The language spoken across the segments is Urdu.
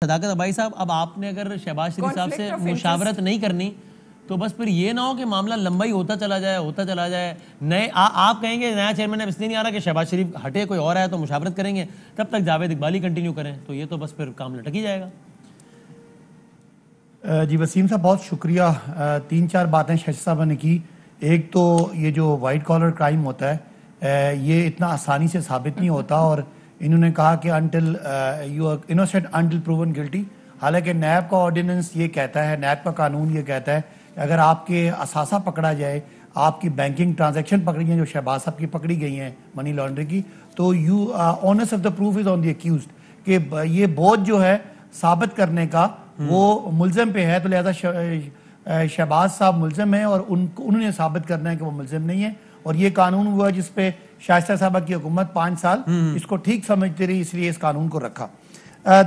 صداقت بھائی صاحب اب آپ نے اگر شہباز شریف صاحب سے مشاورت نہیں کرنی تو بس پھر یہ نہ ہو کہ معاملہ لمبا ہی ہوتا چلا جائے نئے آپ کہیں گے نیا چیئرمین اب اس لیے نہیں آ رہا کہ شہباز شریف ہٹے کوئی اور ہے تو مشاورت کریں گے, تب تک جاوید اقبالی کنٹینیو کریں, تو یہ تو بس پھر کام لٹک ہی جائے گا. جی وسیم صاحب بہت شکریہ. 3-4 باتیں شاہد صاحب نے کی. ایک تو یہ جو وائٹ کالر کرائم ہوتا ہے یہ اتنا آسانی سے ثابت نہیں ہوتا, اور انہوں نے کہا کہ until you are innocent until proven guilty, حالانکہ نیب کا آرڈیننس یہ کہتا ہے, نیب کا قانون یہ کہتا ہے کہ اگر آپ کے اثاثہ پکڑا جائے, آپ کی بینکنگ ٹرانزیکشن پکڑی ہیں جو شہباز صاحب کی پکڑی گئی ہیں منی لانڈرنگ کی, تو یو onus of the proof is on the accused, کہ یہ بوجھ جو ہے ثابت کرنے کا وہ ملزم پہ ہے, تو لہذا شہباز صاحب ملزم ہیں اور انہوں نے ثابت کرنا ہے کہ وہ ملزم نہیں ہے. اور یہ قانون ہوا جس پہ شائستہ صاحبہ کی حکومت 5 سال اس کو ٹھیک سمجھتی رہی, اس لیے اس قانون کو رکھا.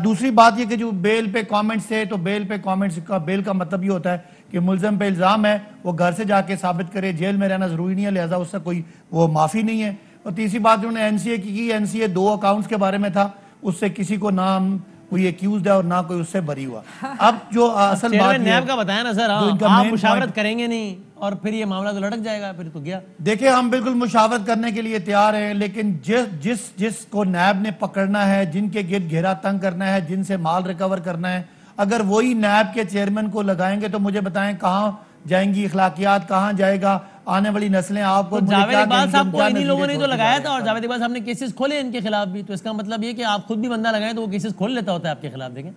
دوسری بات یہ کہ جو بیل پہ کامنٹس تھے, تو بیل پہ کامنٹس کا بیل کا مطلب یہ ہوتا ہے کہ ملزم پہ الزام ہے وہ گھر سے جا کے ثابت کرے, جیل میں رہنا ضروری نہیں ہے, لہذا اس سے کوئی وہ معافی نہیں ہے. اور تیسری بات انہوں نے این سی اے کی, این سی اے 2 اکاؤنٹس کے بارے میں تھا, اس سے کسی کو نہ کوئی ایکیوزڈ ہے اور نہ کوئی اس سے بری ہوا. اب جو اصل بات نیب کا بتایا نا سر, آپ مشاورت کریں گے نہیں اور پھر یہ معاملہ تو لٹک جائے گا, پھر تو گیا. دیکھیں ہم بالکل مشاورت کرنے کے لیے تیار ہیں, لیکن جس کو نیب نے پکڑنا ہے, جن کے گرد گھیرا تنگ کرنا ہے, جن سے مال ریکور کرنا ہے, اگر وہی نیب کے چیئرمین کو لگائیں گے تو مجھے بتائیں کہاں جائیں گی اخلاقیات, کہاں جائے گا آنے والی نسلیں. آپ کو جاوید اقبال صاحب کو انہی لوگوں نے تو لگایا تھا, اور جاوید اقبال صاحب نے کیسز کھولے ان کے خلاف بھی, تو اس کا مطلب یہ کہ آپ خود بھی بندہ لگائیں تو وہ کیسز کھول لیتا ہوتا ہے آپ کے خلاف. دیکھیں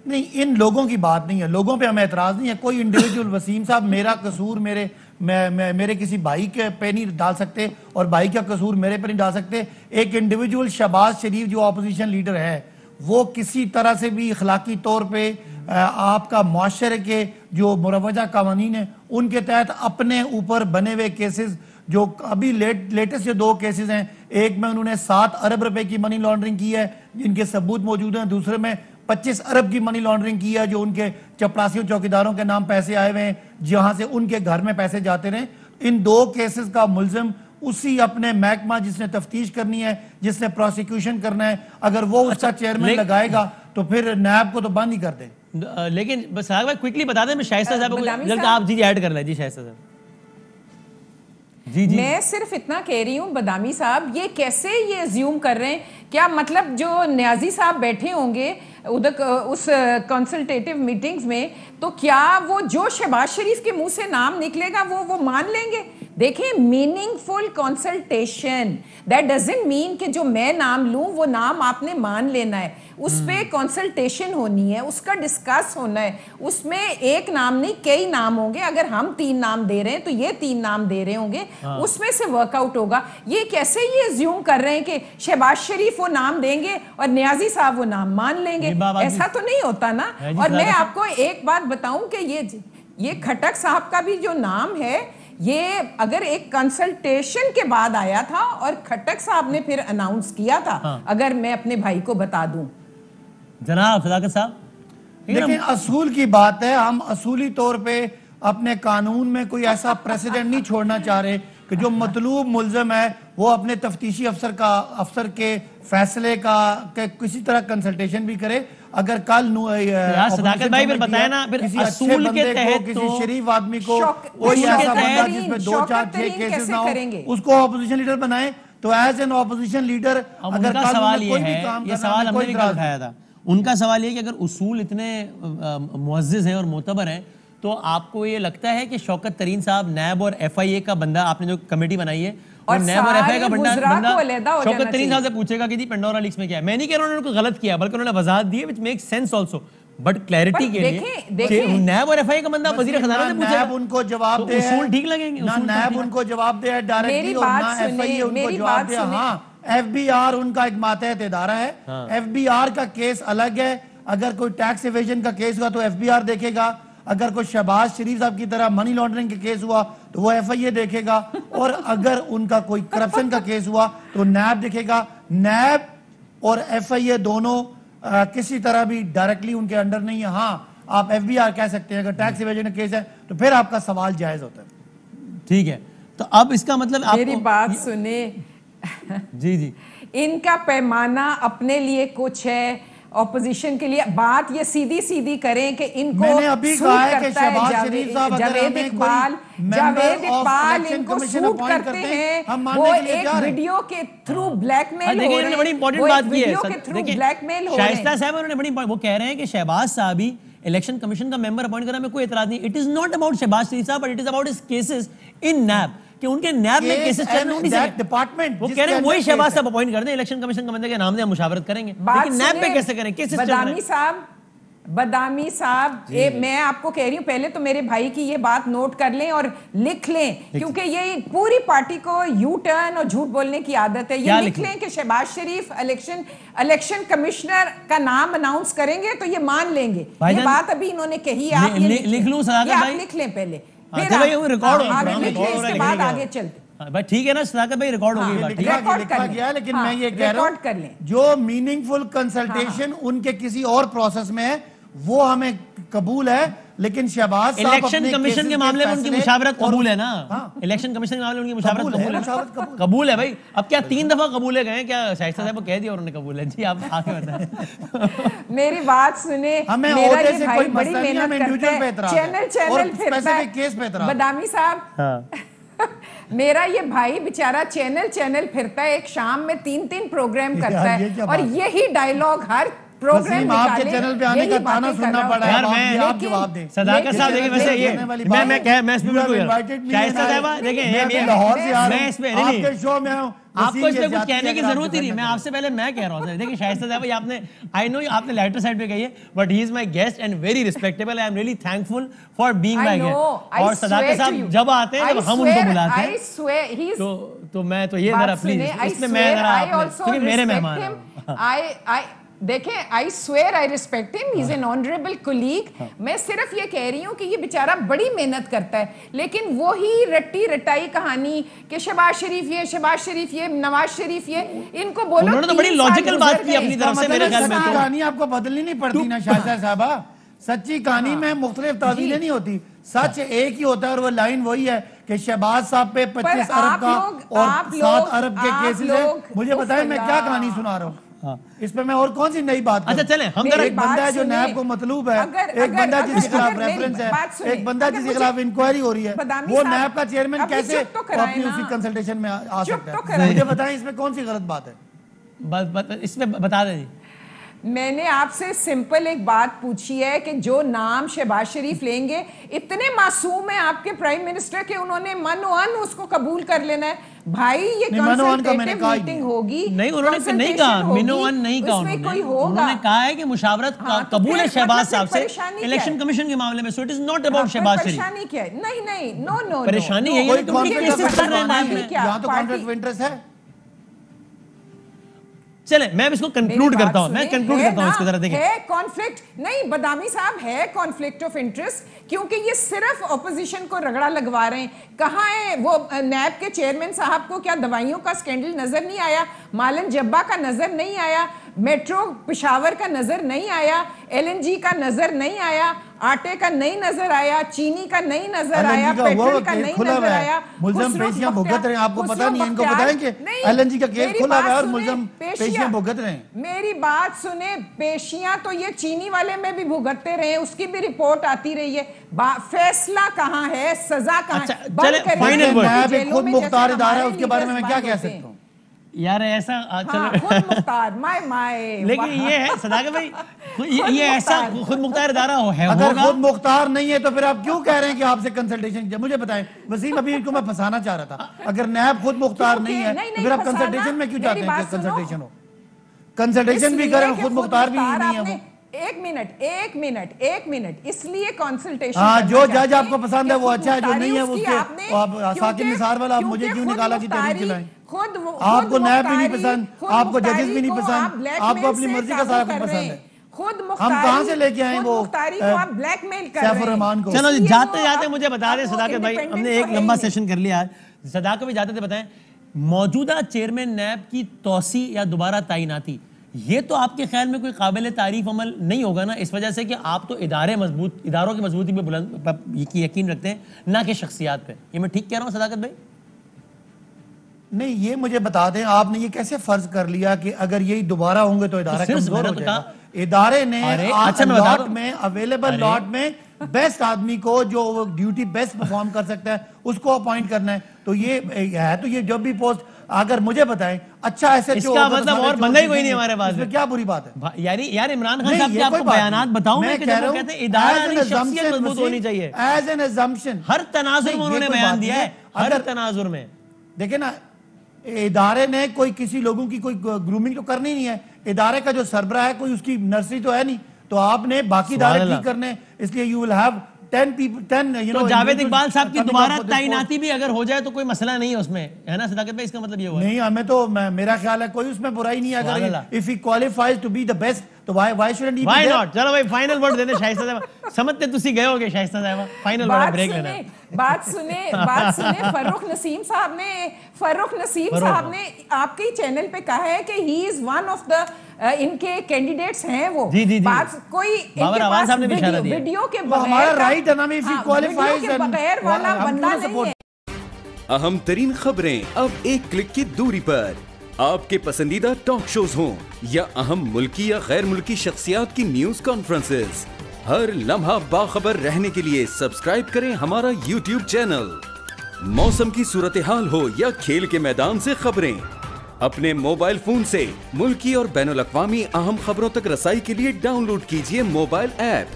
نہیں, ان لوگوں کی بات نہیں ہے, لوگوں پہ ہمیں اعتراض نہیں ہے. کوئی انڈیویجول وسیم صاحب میرا قصور میرے کسی بھائی کے پہ نہیں ڈال سکتے, اور بھائی کا قصور میرے پہ نہیں ڈال سکتے. ایک انڈیویجول شہباز شریف جو اپوزیشن لیڈر ہے, وہ کسی طرح سے بھی اخلاقی طور پہ آپ کا معاشرے کے جو مروجہ قوانین ہیں ان کے تحت اپنے اوپر بنے ہوئے کیسز, جو ابھی لیٹسٹ جو 2 کیسز ہیں, ایک میں انہوں نے 7 ارب روپے کی منی لانڈرنگ کی ہے جن کے ثبوت موجود ہیں, دوسرے میں 25 ارب کی منی لانڈرنگ کی ہے جو ان کے چپڑاسیوں چوکیداروں کے نام پیسے آئے ہوئے ہیں, جہاں سے ان کے گھر میں پیسے جاتے رہے. ان 2 کیسز کا ملزم اسی اپنے محکمہ جس نے تفتیش کرنی ہے, جس نے پروسیکیوشن کرنا ہے, اگر وہ اس کا چیئرمین لگائے گا تو پھر نیب کو تو بند ہی کر دیں. لیکن بس بھائی کوئکلی بتا دیں, میں شائستہ صاحب کو جلد آپ جی ایڈ کر لیں. جی شائستہ صاحب. جی میں صرف اتنا کہہ رہی ہوں بدامی صاحب, یہ کیسے یہ ازیوم کر رہے ہیں, کیا مطلب جو نیازی صاحب بیٹھے ہوں گے ادھر اس کنسلٹیٹیو میٹنگز میں, تو کیا وہ جو شہباز شریف کے منہ سے نام نکلے گا وہ مان لیں گے؟ دیکھیں meaningful consultation that doesn't mean کہ جو میں نام لوں وہ نام آپ نے مان لینا ہے, اس پہ کنسلٹیشن ہونی ہے, اس کا ڈسکس ہونا ہے, اس میں ایک نام نہیں کئی نام ہوں گے. اگر ہم 3 نام دے رہے ہیں تو یہ 3 نام دے رہے ہوں گے, اس میں سے ورک آؤٹ ہوگا. یہ کیسے یہ ازیوم کر رہے ہیں کہ شہباز شریف وہ نام دیں گے اور نیازی صاحب وہ نام مان لیں گے؟ ایسا تو نہیں ہوتا نا. اور میں آپ کو ایک بات بتاؤں کہ یہ کھٹک صاحب کا بھی جو نام ہے, یہ اگر ایک کنسلٹیشن کے بعد آیا تھا اور کھٹک صاحب نے پھر اناؤنس کیا تھا, اگر میں اپنے بھائی کو بتا دوں. جناب صداقت صاحب لیکن اصول کی بات ہے, ہم اصولی طور پہ اپنے قانون میں کوئی ایسا پریسیڈنٹ نہیں چھوڑنا چاہ رہے کہ جو مطلوب ملزم ہے وہ اپنے تفتیشی افسر کے فیصلے کا کسی طرح کنسلٹیشن بھی کرے. اگر کل صداقت بھائی پھر بتائیں نا, پھر کسی اچھے بندے کو, کسی شریف آدمی کو, کوئی ایسا بندہ جس میں 2-4-6 کیسز نہ ہو, اس کو اپوزیشن لیڈر بنائیں, تو ایز این اپوزیشن لیڈر اگر کل کوئی بھی کام کرنا ہے, کوئی اٹھایا تھا. ان کا سوال یہ کہ اگر اصول اتنے معزز ہیں اور معتبر ہیں, تو آپ کو یہ لگتا ہے کہ شوکت ترین صاحب نیب اور ایف آئی اے کا بندہ, آپ نے جو کمیٹی بنائی ہے, اور نیب اور ایف آئی اے کا بندہ شوکت ترین صاحب سے پوچھے گا کہ جی پنڈورا لیکس میں کیا ہے. میں نہیں کہہ رہا انہوں نے کوئی غلط کیا, بلکہ انہوں نے وضاحت دی ہے which makes sense also, but clarity کے لیے نیب اور ایف آئی اے کا بندہ وزیر خزانہ سے پوچھے گا, نیب ان کو جواب دے, اصول ٹھیک لگیں گے, نہ نیب ان کو جواب دے ڈائریکٹلی, اور نہ ایف آئی اے ان کو جواب دے. ہاں ایف بی آر ان کا ایک ماتحت ادارہ ہے, ایف بی آر کا کیس الگ ہے. اگر کوئی ٹیکس ایویژن کا کیس ہوا تو ایف بی آر دیکھے گا, اگر کوئی شہباز شریف صاحب کی طرح منی لانڈرنگ کا کیس ہوا تو وہ ایف آئی اے دیکھے گا, اور اگر ان کا کوئی کرپشن کا کیس ہوا تو نیب دیکھے گا. نیب اور ایف آئی اے دونوں کسی طرح بھی ڈائریکٹلی ان کے انڈر نہیں ہے. ہاں آپ ایف بی آر کہہ سکتے ہیں, اگر ٹیکس ایویژن کا کیس ہے تو پھر آپ کا سوال جائز ہوتا ہے. ٹھیک ہے, تو اب اس کا مطلب میری بات سنیں. جی ان کا پیمانہ اپنے لیے کچھ ہے اپوزیشن کے لیے بات یہ سیدھی سیدھی کریں کہ ان کو میں نے ابھی کہا ہے کہ شہباز شریف صاحب اگر جاوید ہمیں اقبال ان کو سوٹ کرتے ہیں، وہ ایک ویڈیو کے تھرو بلیک میل ہو رہے ہیں، بڑی امپورٹنٹ بات کی ہے بلیک میل ہو رہے ہیں۔ شائستہ صاحب انہوں نے بڑی وہ کہہ رہے ہیں کہ شہباز صاحب ہی الیکشن کمیشن کا ممبر اپوائنٹ کرنے میں کوئی اعتراض نہیں. It is not about Shehbaz Sharif صاحب but it is about his cases in NAB کہ ان کے نیب میں کیسز چل رہے ہیں. وہ کہہ رہے ہیں وہی شہباز صاحب اپوائنٹ کر دیں الیکشن کمیشن کا بندے کے نام سے ہم مشاورت کریں گے, لیکن نیب پہ کیسے کریں, کیسز چل رہے ہیں. بدامی صاحب میں آپ کو کہہ رہی ہوں پہلے تو میرے بھائی کی یہ بات نوٹ کر لیں اور لکھ لیں, کیونکہ یہ پوری پارٹی کو یو ٹرن اور جھوٹ بولنے کی عادت ہے. یہ لکھ لیں کہ شہباز شریف الیکشن کمشنر کا نام اناؤنس کریں گے تو یہ مان لیں گے. یہ بات ابھی انہوں نے کہی ہے, آپ لکھ لوں صداقت بھائی, لکھ لیں پہلے, ریکارڈ کے بعد آگے چلتے. بھائی ٹھیک ہے نا صداقت بھائی, ریکارڈ ہو گئی, لکھا گیا ہے, لیکن میں یہ کہہ رہا ہوں جو میننگ فل کنسلٹیشن ان کے کسی اور پروسیس میں ہے وہ ہمیں قبول ہے, لیکن شہباز صاحب الیکشن کمیشن کے معاملے میں ان کی مشاورت قبول ہے نا, الیکشن کمیشن کے معاملے میں ان کی مشاورت قبول ہے بھائی. اب کیا 3 دفعہ قبول گئے, کیا شائستہ صاحب کو کہہ دیا اور انہوں نے قبول ہے؟ جی آپ آگے بتائیں. میری بات سنیں, میرا یہ بھائی بڑی محنت کرتا ہے, چینل پھرتا ہے. بدامی صاحب میرا یہ بھائی بیچارہ چینل پھرتا ہے, ایک شام میں 3 پروگرام کرتا ہے اور یہی ڈائیلاگ ہر پروگرام آپ کے چینل پہ آنے کا تانا سننا پڑا ہے. آپ جواب دیں. صداقت صاحب دیکھیں ویسے یہ میں اس پہ شائستہ صاحبہ دیکھیں لاہور سے میں اس پہ آپ کے شو میں آپ کو اس پہ کچھ کہنے کی ضرورت ہی نہیں, میں آپ سے پہلے میں کہہ رہا ہوں. دیکھیں شائستہ صاحب آپ نے آئی نو آپ نے لائٹر سائڈ پہ کہی ہے, but he is my guest and very respectable. I am really thankful for being my guest. اور صداقت صاحب جب آتے ہیں جب ہم ان کو بلاتے ہیں تو میں تو یہ ذرا پلیز اس میں میں ذرا کیونکہ میرے مہمان ہیں. دیکھیں I swear I respect him, he is an honorable colleague. میں صرف یہ کہہ رہی ہوں کہ یہ بیچارہ بڑی محنت کرتا ہے, لیکن وہی رٹی رٹائی کہانی کہ شہباز شریف یہ, شہباز شریف یہ, نواز شریف یہ, ان کو بولو. انہوں نے تو بڑی لاجیکل بات کی اپنی طرف سے میرے خیال میں. سچی کہانی آپ کو بدلنی نہیں پڑتی نا شائستہ صاحبہ, سچی کہانی میں مختلف تعویلیں نہیں ہوتی, سچ ایک ہی ہوتا ہے اور وہ لائن وہی ہے کہ شہباز صاحب پہ 25 ارب کا اور 7 ارب کے کیسز ہیں. مجھے بتائیں میں کیا کہانی سنا رہا ہوں, اس پہ میں اور کون سی نئی بات کروں. اچھا چلیں ہم ایک بندہ ہے جو نیب کو مطلوب ہے, ایک بندہ جس کے خلاف ریفرنس ہے, ایک بندہ جس کے خلاف انکوائری ہو رہی ہے, وہ نیب کا چیئرمین کیسے اپنی اسی کنسلٹیشن میں آ سکتا ہے؟ مجھے بتائیں اس میں کون سی غلط بات ہے؟ اس میں بتا دیں. جی میں نے آپ سے سمپل ایک بات پوچھی ہے کہ جو نام شہباز شریف لیں گے, اتنے معصوم ہیں آپ کے پرائم منسٹر کہ انہوں نے من و ان اس کو قبول کر لینا ہے. بھائی یہ کنسلٹیٹیو میٹنگ ہوگی, نہیں انہوں نے نہیں کہا منو ان نہیں کہا, انہوں نے کہا ہے کہ مشاورت قبول ہے شہباز صاحب سے الیکشن کمیشن کے معاملے میں. So it is not about Shehbaz Sharif. پریشانی کیا ہے؟ نہیں نو پریشانی یہی ہے کہ ان کے کیسز چل رہے ہیں. یہاں تو کانفلکٹ آف انٹرسٹ ہے. چلیں میں اس کو کنکلوڈ کرتا ہوں, میں کنکلوڈ کرتا ہوں اس کو ذرا دیکھیں. ہے کانفلکٹ نہیں بدامی صاحب, ہے کانفلکٹ آف انٹرسٹ, کیونکہ یہ صرف اپوزیشن کو رگڑا لگوا رہے ہیں. کہاں ہے وہ نیب کے چیئرمین صاحب کو کیا دوائیوں کا سکینڈل نظر نہیں آیا, مالن جبا کا نظر نہیں آیا, میٹرو پشاور کا نظر نہیں آیا, LNG کا نظر نہیں آیا, آٹے کا نہیں نظر آیا, چینی کا نہیں نظر آیا, پیٹرول کا نہیں نظر آیا. ملزم پیشیاں بھگت رہے ہیں, آپ کو پتہ نہیں ہے, ان کو بتائیں کہ LNG کا کیس کھلا ہوا ہے اور ملزم پیشیاں بھگت رہے ہیں. میری بات سنیں, پیشیاں تو یہ چینی والے میں بھی بھگتتے رہے ہیں, اس کی بھی رپورٹ آتی رہی ہے. فیصلہ کہاں ہے, سزا کہاں ہے؟ میں خود مختار ادارہ ہے, اس کے بارے میں کیا کہہ سکتا ہوں یار ایسا. خود مختار مائے لیکن یہ ہے صداقت بھائی, یہ ایسا خود مختار ادارہ ہے. اگر خود مختار نہیں ہے تو پھر آپ کیوں کہہ رہے ہیں کہ آپ سے کنسلٹیشن کیا؟ مجھے بتائیں, وسیم ابھی کو میں پھنسانا چاہ رہا تھا. اگر نیب خود مختار نہیں ہے تو پھر آپ کنسلٹیشن میں کیوں چاہتے ہیں کہ کنسلٹیشن ہو؟ کنسلٹیشن بھی کریں, خود مختار بھی نہیں ہے وہ. ایک منٹ اس لیے کنسلٹیشن. ہاں جو جج آپ کو پسند ہے وہ اچھا ہے, جو نہیں ہے اس کے ساکن نثار والا آپ مجھے کیوں نکالا کی تحریک چلائیں؟ آپ کو نیب بھی نہیں پسند, آپ کو ججز بھی نہیں پسند, آپ کو اپنی مرضی کا سارا کچھ پسند ہے. ہم کہاں سے لے کے آئیں وہ سیف الرحمان کو؟ چلو جاتے جاتے مجھے بتا دیں صداقت بھائی, ہم نے ایک لمبا سیشن کر لیا آج. صداقت بھی جاتے تھے بتائیں, موجودہ چیئرمین نیب کی توسیع یا دوبارہ تعیناتی, یہ تو آپ کے خیال میں کوئی قابل تعریف عمل نہیں ہوگا نا, اس وجہ سے کہ آپ تو اداروں کی مضبوطی پہ یقین رکھتے ہیں نہ کہ شخصیات پہ. یہ میں ٹھیک کہہ رہا ہوں صداقت بھائی؟ نہیں, یہ مجھے بتا دیں آپ نے یہ کیسے فرض کر لیا کہ اگر یہی دوبارہ ہوں گے تو ادارہ کمزور ہو جائے گا؟ ادارے نے لوٹ میں اویلیبل لوٹ میں بیسٹ آدمی کو جو ڈیوٹی بیسٹ پرفارم کر سکتا ہے اس کو اپوائنٹ کرنا ہے. تو یہ ہے, تو یہ جب بھی پوسٹ اگر مجھے بتائیں اچھا ایسے اس کا مطلب اور بندہ ہی کوئی نہیں ہمارے پاس, اس میں کیا بری بات ہے؟ یار عمران خان صاحب کے آپ کو بیانات بتاؤں میں کہ جب وہ کہتے ہیں ادارہ نہیں شخصیت مضبوط ہونی چاہیے, ایز این ازمپشن ہر تناظر میں انہوں نے بیان دیا ہے, ہر تناظر میں. دیکھیں نا, ادارے نے کوئی کسی لوگوں کی کوئی گرومنگ تو کرنی نہیں ہے, ادارے کا جو سربراہ ہے کوئی اس کی نرسری تو ہے نہیں, تو آپ نے باقی ادارے ٹھیک کرنے, اس لیے یو ول ہیو 10 people 10 تو جاوید اقبال صاحب کی دوبارہ تعیناتی بھی اگر ہو جائے تو کوئی مسئلہ نہیں ہے اس میں, ہے نا صداقت بھائی؟ اس کا مطلب یہ ہوا نہیں, ہمیں تو میرا خیال ہے کوئی اس میں برائی نہیں ہے, اگر if he qualifies to be the best تو why shouldn't he be why there? not. چلو بھائی فائنل ورڈ دے دیں شائستہ صاحبہ, سمجھتے تسی گئے ہوگے شائستہ صاحبہ, فائنل ورڈ بریک لینا. بات سنیں فاروق نسیم صاحب نے آپ کے چینل پہ کہا ہے کہ ہی از ون آف دا ان کے کینڈیڈیٹس ہیں وہ. بات کوئی ان کے پاس ویڈیو کے ہمارا رائٹ ہے نا, if he qualifies بغیر والا بندہ نہیں ہے. اہم ترین خبریں اب ایک کلک کی دوری پر, آپ کے پسندیدہ ٹاک شوز ہوں یا اہم ملکی یا غیر ملکی شخصیات کی نیوز کانفرنسز, ہر لمحہ باخبر رہنے کے لیے سبسکرائب کریں ہمارا یوٹیوب چینل. موسم کی صورتحال ہو یا کھیل کے میدان سے خبریں, اپنے موبائل فون سے ملکی اور بین الاقوامی اہم خبروں تک رسائی کے لیے ڈاؤن لوڈ کیجیے موبائل ایپ.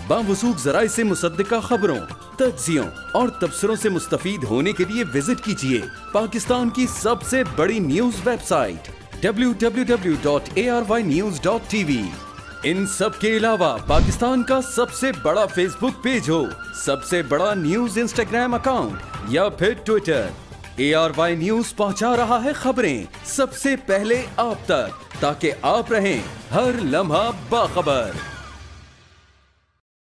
باوثوق ذرائع سے مصدقہ خبروں, تجزیوں اور تبصروں سے مستفید ہونے کے لیے وزٹ کیجیے پاکستان کی سب سے بڑی نیوز ویب سائٹ www.arYnews.tv. ان سب کے علاوہ پاکستان کا سب سے بڑا فیس بک پیج ہو, سب سے بڑا نیوز انسٹاگرام اکاؤنٹ یا پھر ٹویٹر, ARY نیوز پہنچا رہا ہے خبریں سب سے پہلے آپ تک, تاکہ آپ رہیں ہر لمحہ باخبر.